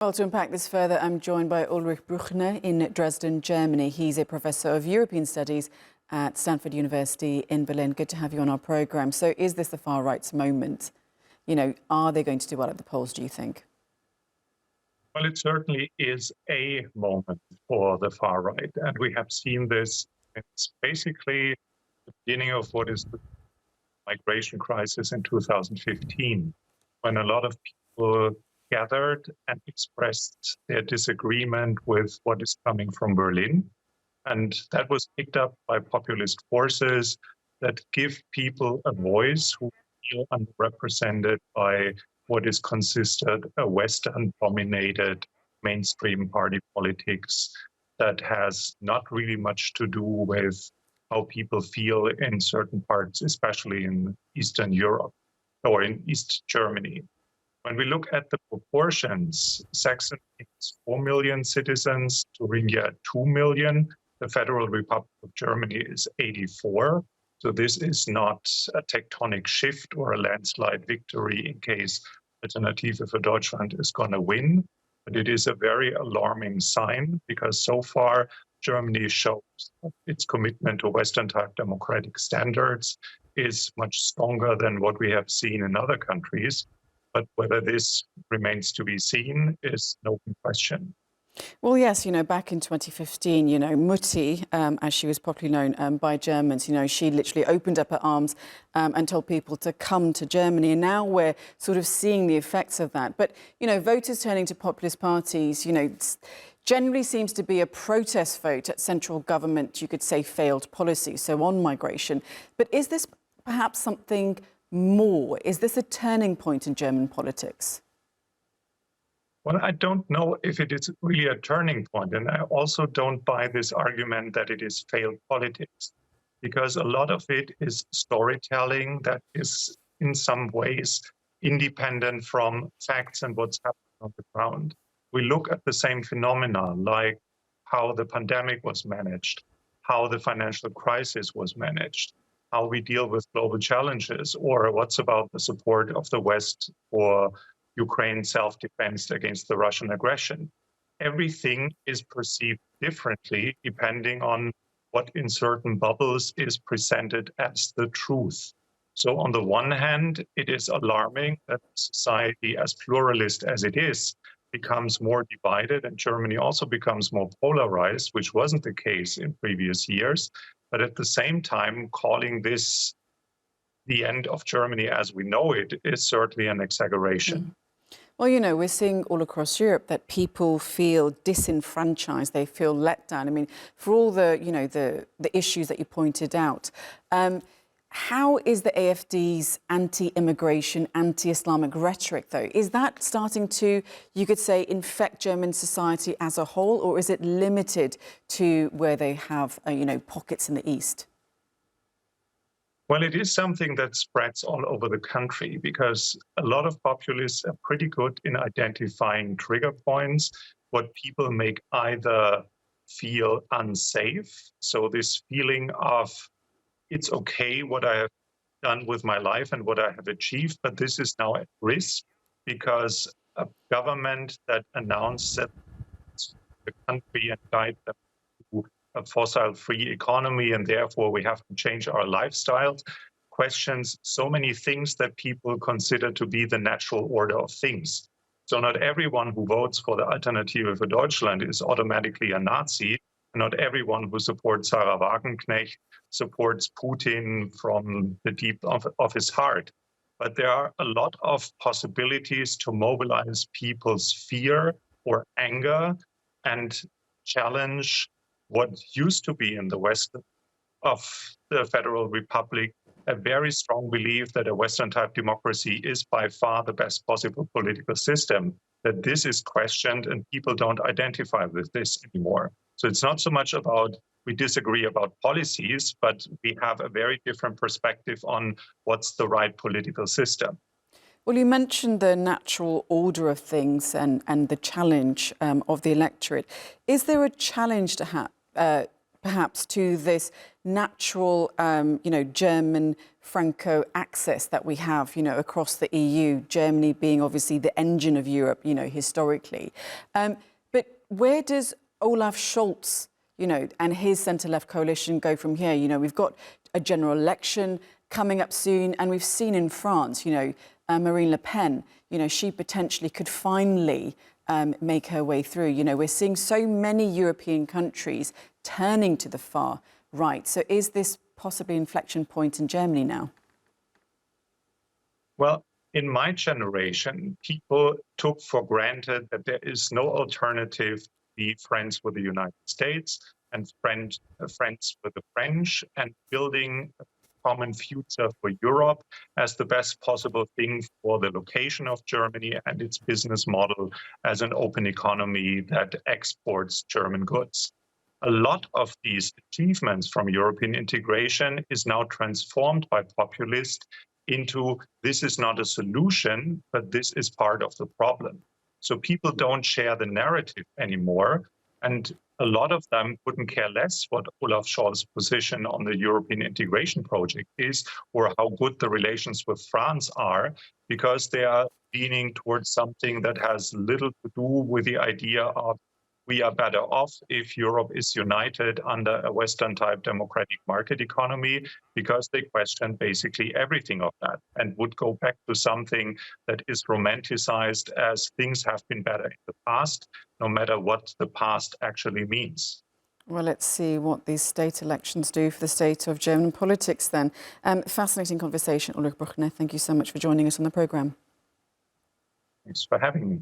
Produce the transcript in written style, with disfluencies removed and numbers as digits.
Well, to unpack this further, I'm joined by Ulrich Brueckner in Dresden, Germany. He's a professor of European Studies at Stanford University in Berlin. Good to have you on our programme. So is this the far right's moment? Are they going to do well at the polls, do you think? Well, it certainly is a moment for the far right. And we have seen this. It's basically the beginning of what is the migration crisis in 2015, when a lot of people gathered and expressed their disagreement with what is coming from Berlin. And that was picked up by populist forces that give people a voice who feel underrepresented by what is considered a Western-dominated mainstream party politics that has not really much to do with how people feel in certain parts, especially in Eastern Europe or in East Germany. When we look at the proportions, Saxony has 4 million citizens, Thuringia 2 million, the Federal Republic of Germany is 84. So this is not a tectonic shift or a landslide victory in case Alternative für Deutschland is going to win. But it is a very alarming sign because so far Germany shows that its commitment to Western-type democratic standards is much stronger than what we have seen in other countries. But whether this remains to be seen is an open question. Well, yes, back in 2015, Mutti, as she was popularly known by Germans, she literally opened up her arms and told people to come to Germany. And now we're sort of seeing the effects of that. But, voters turning to populist parties, generally seems to be a protest vote at central government, you could say, failed policy, so on migration. But is this perhaps something more? Is this a turning point in German politics? Well, I don't know if it is really a turning point. And I also don't buy this argument that it is failed politics, because a lot of it is storytelling that is in some ways independent from facts and what's happening on the ground. We look at the same phenomena, like how the pandemic was managed, how the financial crisis was managed, how we deal with global challenges, or what's about the support of the West for Ukraine's self-defense against the Russian aggression. Everything is perceived differently depending on what in certain bubbles is presented as the truth. So on the one hand, it is alarming that society, as pluralist as it is, becomes more divided, and Germany also becomes more polarized, which wasn't the case in previous years. But at the same time, calling this the end of Germany as we know it is certainly an exaggeration. Well, we're seeing all across Europe that people feel disenfranchised, they feel let down. I mean, for all the issues that you pointed out, how is the AfD's anti-immigration, anti-Islamic rhetoric, though? Is that starting to, you could say, infect German society as a whole, or is it limited to where they have, pockets in the East? Well, it is something that spreads all over the country because a lot of populists are pretty good in identifying trigger points, what people make either feel unsafe. So this feeling of it's okay what I have done with my life and what I have achieved, but this is now at risk because a government that announced that the country and guide them to a fossil-free economy, and therefore we have to change our lifestyles, questions so many things that people consider to be the natural order of things. So not everyone who votes for the Alternative für Deutschland is automatically a Nazi. Not everyone who supports Sarah Wagenknecht supports Putin from the deep of his heart. But there are a lot of possibilities to mobilize people's fear or anger and challenge what used to be in the West of the Federal Republic a very strong belief that a Western-type democracy is by far the best possible political system, that this is questioned and people don't identify with this anymore. So it's not so much about we disagree about policies, but we have a very different perspective on what's the right political system. Well, you mentioned the natural order of things and the challenge of the electorate. Is there a challenge to perhaps to this natural, German Franco axis that we have, across the EU, Germany being obviously the engine of Europe, historically. But where does Olaf Scholz, and his centre-left coalition go from here? We've got a general election coming up soon, and we've seen in France, Marine Le Pen, she potentially could finally make her way through. We're seeing so many European countries turning to the far right. So is this possibly an inflection point in Germany now? Well, in my generation, people took for granted that there is no alternative to be friends with the United States and friends with the French, and building a common future for Europe as the best possible thing for the location of Germany and its business model as an open economy that exports German goods. A lot of these achievements from European integration is now transformed by populists into this is not a solution, but this is part of the problem. So people don't share the narrative anymore. And a lot of them couldn't care less what Olaf Scholz's position on the European integration project is, or how good the relations with France are, because they are leaning towards something that has little to do with the idea of we are better off if Europe is united under a Western-type democratic market economy, because they question basically everything of that and would go back to something that is romanticized as things have been better in the past, no matter what the past actually means. Well, let's see what these state elections do for the state of German politics then. Fascinating conversation, Ulrich Brueckner. Thank you so much for joining us on the programme. Thanks for having me.